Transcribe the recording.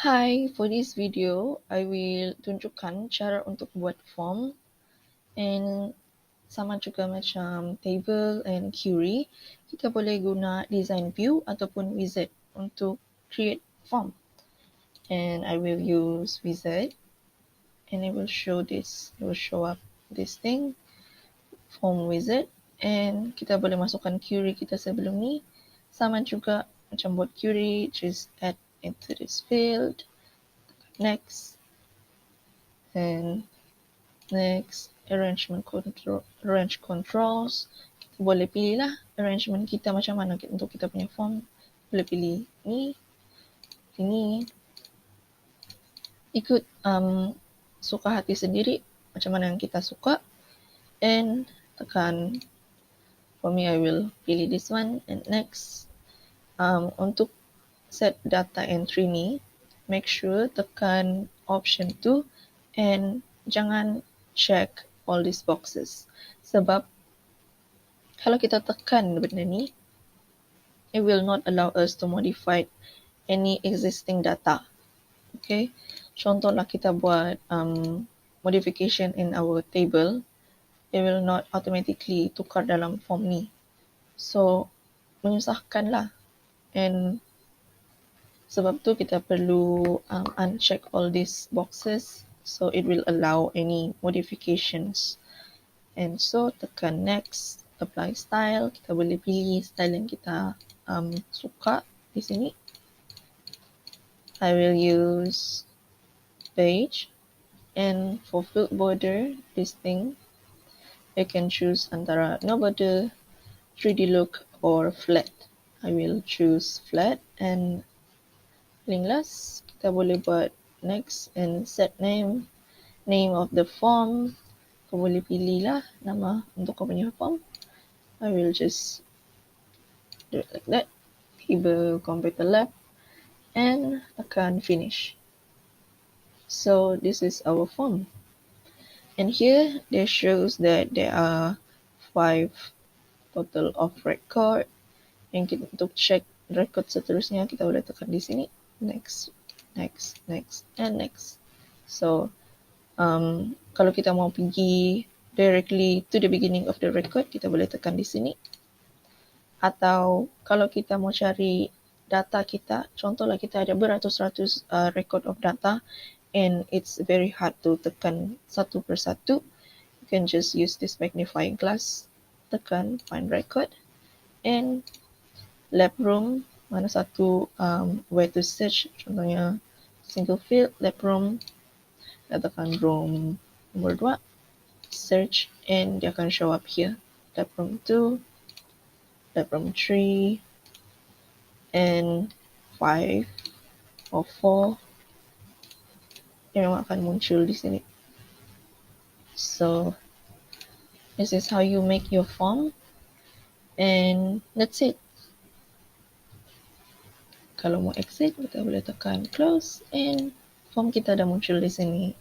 Hi, for this video, I will tunjukkan cara untuk buat form and sama juga macam table and query, kita boleh guna design view ataupun wizard untuk create form. And I will use wizard and it will show up this thing, form wizard, and kita boleh masukkan query kita sebelum ni. Sama juga macam buat query, just add into this field. Next, and next, arrange controls. Kita boleh pilih lah arrangement kita macam mana untuk kita punya form. Boleh pilih ni, ini. Ikut suka hati sendiri macam mana yang kita suka. And tekan, for me I will pilih this one. And next, untuk set data entry ni, make sure tekan option 2 and jangan check all these boxes. Sebab kalau kita tekan benda ni, it will not allow us to modify any existing data. Okay, contohlah kita buat modification in our table, it will not automatically tukar dalam form ni. So, menyusahkan lah. And sebab tu kita perlu uncheck all these boxes so it will allow any modifications. And so tekan next, apply style. Kita boleh pilih style yang kita suka di sini. I will use page, and for field border, this thing you can choose antara no border, 3D look or flat. I will choose flat. And paling last, kita boleh buat next and set name of the form. Kau boleh pilih lah nama untuk kau punya form. I will just do it like that. Table computer lab and tekan finish. So this is our form. And here there shows that there are 5 total of record. Yang kita untuk check record seterusnya kita boleh tekan di sini. Next, and next. So, kalau kita mau pergi directly to the beginning of the record, kita boleh tekan di sini. Atau kalau kita mau cari data kita, contohlah kita ada beratus-ratus record of data and it's very hard to tekan satu persatu, you can just use this magnifying glass, tekan find record, and lab room, mana satu where to search, contohnya single field, lab room, tekan room nomor 2, search, and dia akan show up here, lab room 2, lab room 3, and 5 or 4, dia memang akan muncul di sini. So, this is how you make your form, and that's it. Kalau mau exit, kita boleh tekan close and form kita dah muncul di sini.